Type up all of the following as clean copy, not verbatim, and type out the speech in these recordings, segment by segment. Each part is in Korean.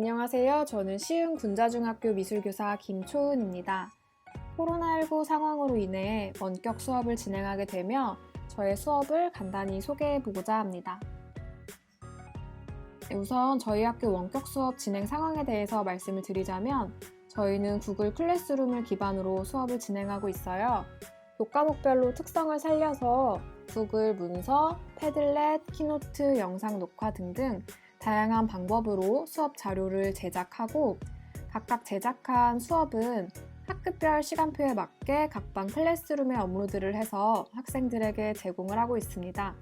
안녕하세요. 저는 시흥군자중학교 미술교사 김초은입니다. 코로나19 상황으로 인해 원격 수업을 진행하게 되며 저의 수업을 간단히 소개해보고자 합니다. 우선 저희 학교 원격 수업 진행 상황에 대해서 말씀을 드리자면 저희는 구글 클래스룸을 기반으로 수업을 진행하고 있어요. 교과목별로 특성을 살려서 구글 문서, 패들렛, 키노트, 영상 녹화 등등 다양한 방법으로 수업 자료를 제작하고 각각 제작한 수업은 학급별 시간표에 맞게 각방 클래스룸에 업로드를 해서 학생들에게 제공을 하고 있습니다.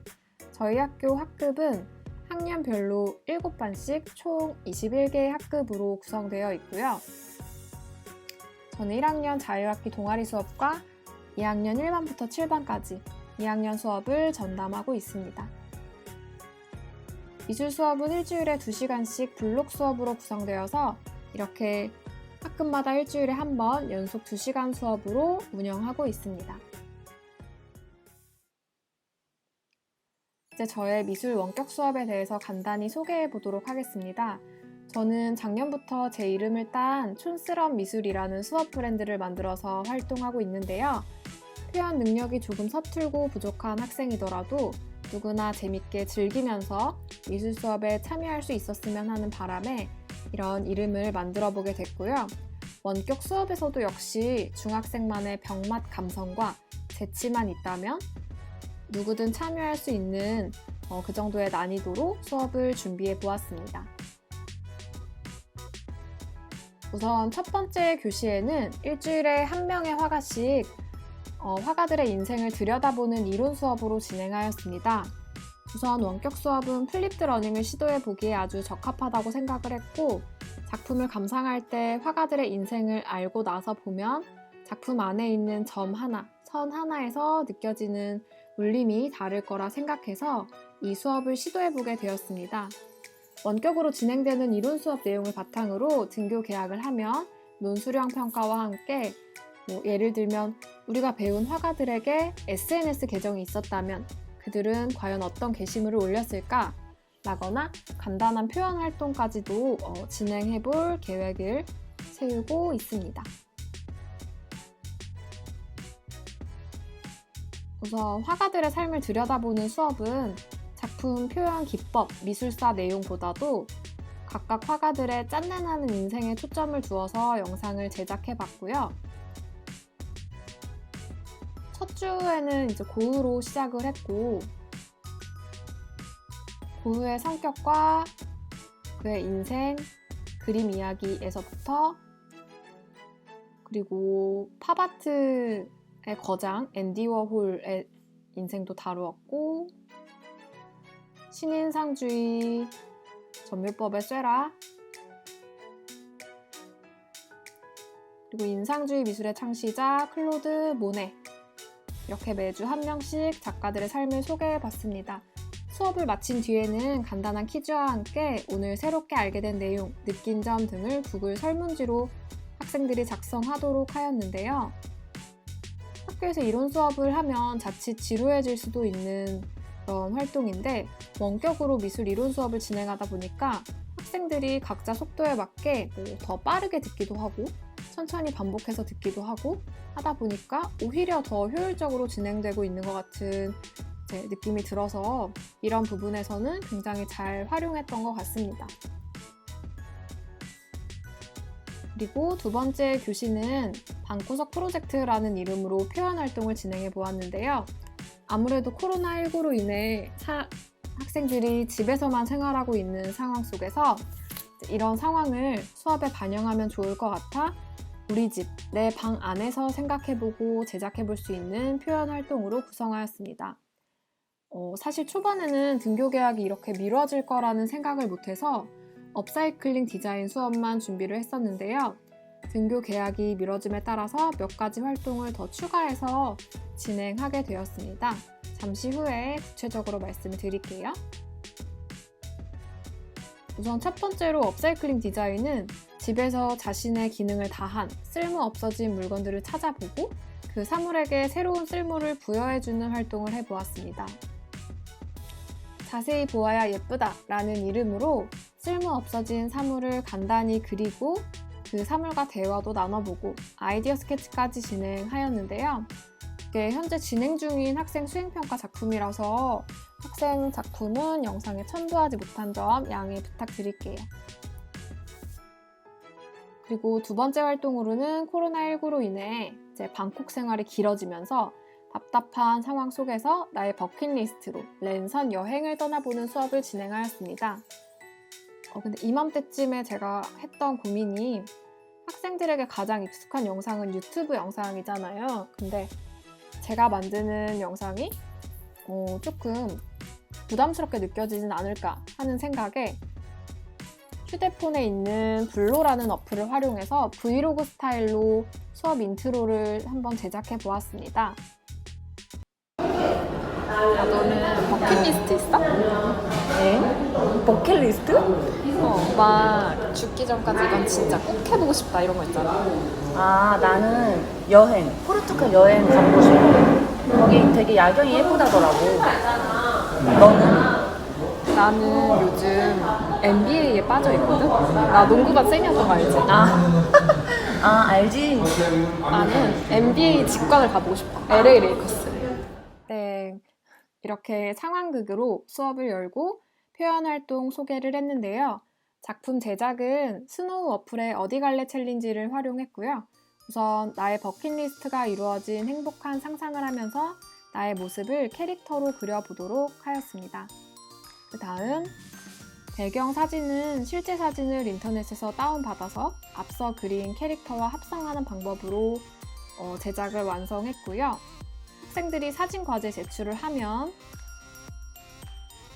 저희 학교 학급은 학년별로 7반씩 총 21개의 학급으로 구성되어 있고요. 저는 1학년 자유학기 동아리 수업과 2학년 1반부터 7반까지 2학년 수업을 전담하고 있습니다. 미술 수업은 일주일에 2시간씩 블록 수업으로 구성되어서 이렇게 학급마다 일주일에 한 번 연속 2시간 수업으로 운영하고 있습니다. 이제 저의 미술 원격 수업에 대해서 간단히 소개해 보도록 하겠습니다. 저는 작년부터 제 이름을 딴 촌스러운 미술이라는 수업 브랜드를 만들어서 활동하고 있는데요. 표현 능력이 조금 서툴고 부족한 학생이더라도 누구나 재밌게 즐기면서 미술 수업에 참여할 수 있었으면 하는 바람에 이런 이름을 만들어 보게 됐고요. 원격 수업에서도 역시 중학생만의 병맛 감성과 재치만 있다면 누구든 참여할 수 있는 그 정도의 난이도로 수업을 준비해 보았습니다. 우선 첫 번째 교시에는 일주일에 한 명의 화가씩 화가들의 인생을 들여다보는 이론 수업으로 진행하였습니다. 우선 원격 수업은 플립드 러닝을 시도해 보기에 아주 적합하다고 생각을 했고 작품을 감상할 때 화가들의 인생을 알고 나서 보면 작품 안에 있는 점 하나, 선 하나에서 느껴지는 울림이 다를 거라 생각해서 이 수업을 시도해 보게 되었습니다. 원격으로 진행되는 이론 수업 내용을 바탕으로 등교 계약을 하면 논술형 평가와 함께 예를 들면 우리가 배운 화가들에게 SNS 계정이 있었다면 그들은 과연 어떤 게시물을 올렸을까? 라거나 간단한 표현 활동까지도 진행해 볼 계획을 세우고 있습니다. 우선 화가들의 삶을 들여다보는 수업은 작품 표현 기법, 미술사 내용보다도 각각 화가들의 짠내나는 인생에 초점을 두어서 영상을 제작해 봤고요. 첫 주에는 이제 고흐로 시작을 했고 고흐의 성격과 그의 인생, 그림 이야기에서부터 그리고 팝아트의 거장 앤디 워홀의 인생도 다루었고 신인상주의, 전율법의 쇠라 그리고 인상주의 미술의 창시자 클로드 모네 이렇게 매주 한 명씩 작가들의 삶을 소개해봤습니다. 수업을 마친 뒤에는 간단한 퀴즈와 함께 오늘 새롭게 알게 된 내용, 느낀 점 등을 구글 설문지로 학생들이 작성하도록 하였는데요. 학교에서 이론 수업을 하면 자칫 지루해질 수도 있는 그런 활동인데 원격으로 미술 이론 수업을 진행하다 보니까 학생들이 각자 속도에 맞게 더 빠르게 듣기도 하고 천천히 반복해서 듣기도 하고 하다 보니까 오히려 더 효율적으로 진행되고 있는 것 같은 느낌이 들어서 이런 부분에서는 굉장히 잘 활용했던 것 같습니다. 그리고 두 번째 교시는 방구석 프로젝트라는 이름으로 표현 활동을 진행해 보았는데요. 아무래도 코로나19로 인해 학생들이 집에서만 생활하고 있는 상황 속에서 이런 상황을 수업에 반영하면 좋을 것 같아 우리 집, 내 방 안에서 생각해보고 제작해볼 수 있는 표현 활동으로 구성하였습니다. 사실 초반에는 등교 계약이 이렇게 미뤄질 거라는 생각을 못해서 업사이클링 디자인 수업만 준비를 했었는데요. 등교 계약이 미뤄짐에 따라서 몇 가지 활동을 더 추가해서 진행하게 되었습니다. 잠시 후에 구체적으로 말씀을 드릴게요. 우선 첫 번째로 업사이클링 디자인은 집에서 자신의 기능을 다한 쓸모 없어진 물건들을 찾아보고 그 사물에게 새로운 쓸모를 부여해주는 활동을 해보았습니다. 자세히 보아야 예쁘다 라는 이름으로 쓸모 없어진 사물을 간단히 그리고 그 사물과 대화도 나눠보고 아이디어 스케치까지 진행하였는데요. 이게 현재 진행 중인 학생 수행평가 작품이라서 학생 작품은 영상에 첨부하지 못한 점 양해 부탁드릴게요. 그리고 두 번째 활동으로는 코로나19로 인해 이제 방콕 생활이 길어지면서 답답한 상황 속에서 나의 버킷리스트로 랜선 여행을 떠나보는 수업을 진행하였습니다. 근데 이맘때쯤에 제가 했던 고민이 학생들에게 가장 익숙한 영상은 유튜브 영상이잖아요. 근데 제가 만드는 영상이 조금 부담스럽게 느껴지진 않을까 하는 생각에 휴대폰에 있는 블로라는 어플을 활용해서 브이로그 스타일로 수업 인트로를 한번 제작해 보았습니다. 너는 버킷리스트 있어? 네? 버킷리스트? 막 죽기 전까지 이건 진짜 꼭 해보고 싶다 이런 거 있잖아. 아, 나는 여행, 포르투갈 여행 가보고 싶어. 거기 되게 야경이 예쁘다더라고. 너는? 나는 요즘 NBA에 빠져 있거든? 나 농구가 쌩이었던 거 알지? 알지? 나는 NBA 직관을 가보고 싶어. LA 레이커스. 네, 이렇게 상황극으로 수업을 열고 표현 활동 소개를 했는데요. 작품 제작은 스노우 어플의 어디 갈래 챌린지를 활용했고요. 우선 나의 버킷리스트가 이루어진 행복한 상상을 하면서 나의 모습을 캐릭터로 그려보도록 하였습니다. 그 다음 배경 사진은 실제 사진을 인터넷에서 다운받아서 앞서 그린 캐릭터와 합성하는 방법으로 제작을 완성했고요. 학생들이 사진 과제 제출을 하면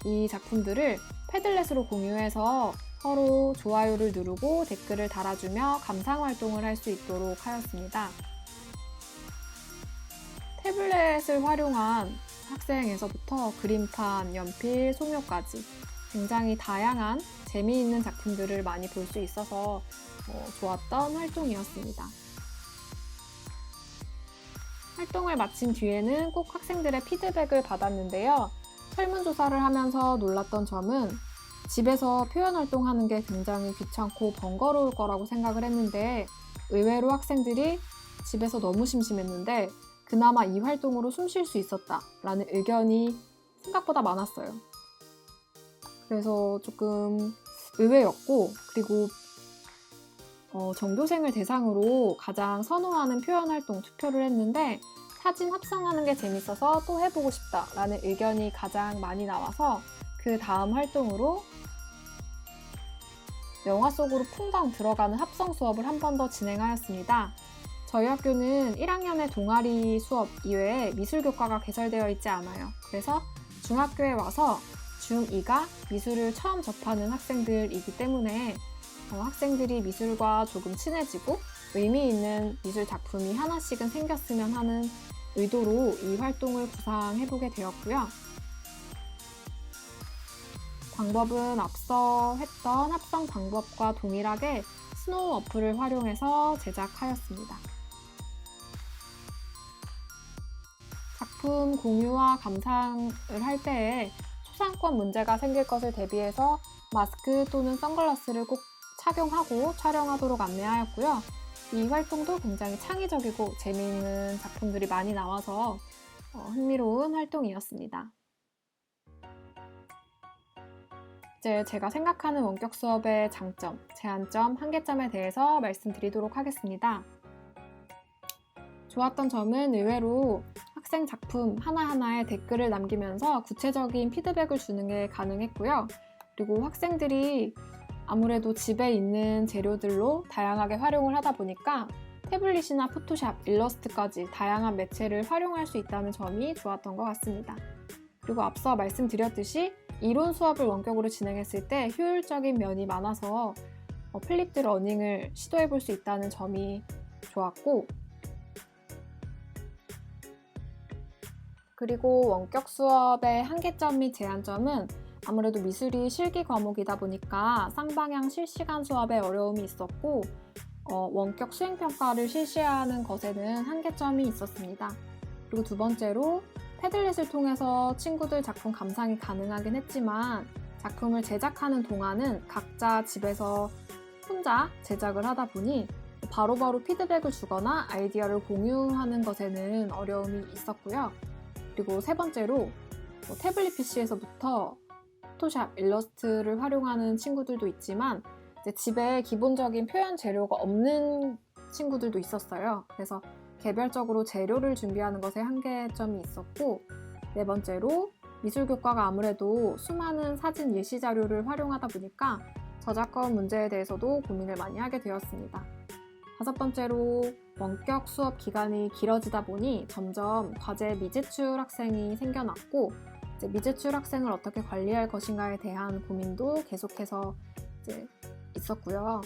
이 작품들을 패들렛으로 공유해서 서로 좋아요를 누르고 댓글을 달아주며 감상 활동을 할 수 있도록 하였습니다. 태블릿을 활용한 학생에서부터 그림판, 연필, 소묘까지 굉장히 다양한 재미있는 작품들을 많이 볼 수 있어서 좋았던 활동이었습니다. 활동을 마친 뒤에는 꼭 학생들의 피드백을 받았는데요. 설문조사를 하면서 놀랐던 점은 집에서 표현 활동하는 게 굉장히 귀찮고 번거로울 거라고 생각을 했는데 의외로 학생들이 집에서 너무 심심했는데 그나마 이 활동으로 숨 쉴 수 있었다라는 의견이 생각보다 많았어요. 그래서 조금 의외였고, 그리고 전교생을 대상으로 가장 선호하는 표현 활동 투표를 했는데 사진 합성하는 게 재밌어서 또 해보고 싶다라는 의견이 가장 많이 나와서 그 다음 활동으로 영화 속으로 풍덩 들어가는 합성 수업을 한 번 더 진행하였습니다. 저희 학교는 1학년의 동아리 수업 이외에 미술교과가 개설되어 있지 않아요. 그래서 중학교에 와서 중2가 미술을 처음 접하는 학생들이기 때문에 학생들이 미술과 조금 친해지고 의미 있는 미술 작품이 하나씩은 생겼으면 하는 의도로 이 활동을 구상해보게 되었고요. 방법은 앞서 했던 합성 방법과 동일하게 스노우 어플을 활용해서 제작하였습니다. 작품 공유와 감상을 할 때에 초상권 문제가 생길 것을 대비해서 마스크 또는 선글라스를 꼭 착용하고 촬영하도록 안내하였고요. 이 활동도 굉장히 창의적이고 재미있는 작품들이 많이 나와서 흥미로운 활동이었습니다. 이제 제가 생각하는 원격 수업의 장점, 제한점, 한계점에 대해서 말씀드리도록 하겠습니다. 좋았던 점은 의외로 학생 작품 하나하나에 댓글을 남기면서 구체적인 피드백을 주는 게 가능했고요. 그리고 학생들이 아무래도 집에 있는 재료들로 다양하게 활용을 하다 보니까 태블릿이나 포토샵, 일러스트까지 다양한 매체를 활용할 수 있다는 점이 좋았던 것 같습니다. 그리고 앞서 말씀드렸듯이 이론 수업을 원격으로 진행했을 때 효율적인 면이 많아서 플립드 러닝을 시도해 볼 수 있다는 점이 좋았고, 그리고 원격 수업의 한계점 및 제한점은 아무래도 미술이 실기 과목이다 보니까 쌍방향 실시간 수업에 어려움이 있었고 원격 수행평가를 실시하는 것에는 한계점이 있었습니다. 그리고 두 번째로 패들렛을 통해서 친구들 작품 감상이 가능하긴 했지만 작품을 제작하는 동안은 각자 집에서 혼자 제작을 하다 보니 바로바로 피드백을 주거나 아이디어를 공유하는 것에는 어려움이 있었고요. 그리고 세 번째로 태블릿 PC에서부터 포토샵, 일러스트를 활용하는 친구들도 있지만 이제 집에 기본적인 표현 재료가 없는 친구들도 있었어요. 그래서 개별적으로 재료를 준비하는 것에 한계점이 있었고, 네 번째로 미술교과가 아무래도 수많은 사진 예시 자료를 활용하다 보니까 저작권 문제에 대해서도 고민을 많이 하게 되었습니다. 다섯 번째로 원격 수업 기간이 길어지다 보니 점점 과제 미제출 학생이 생겨났고, 이제 미제출 학생을 어떻게 관리할 것인가에 대한 고민도 계속해서 이제 있었고요.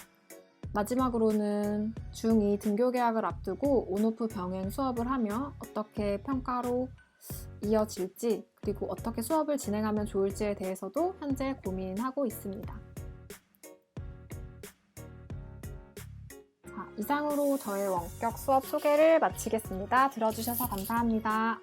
마지막으로는 중2 등교 개학을 앞두고 온오프 병행 수업을 하며 어떻게 평가로 이어질지, 그리고 어떻게 수업을 진행하면 좋을지에 대해서도 현재 고민하고 있습니다. 자, 이상으로 저의 원격 수업 소개를 마치겠습니다. 들어주셔서 감사합니다.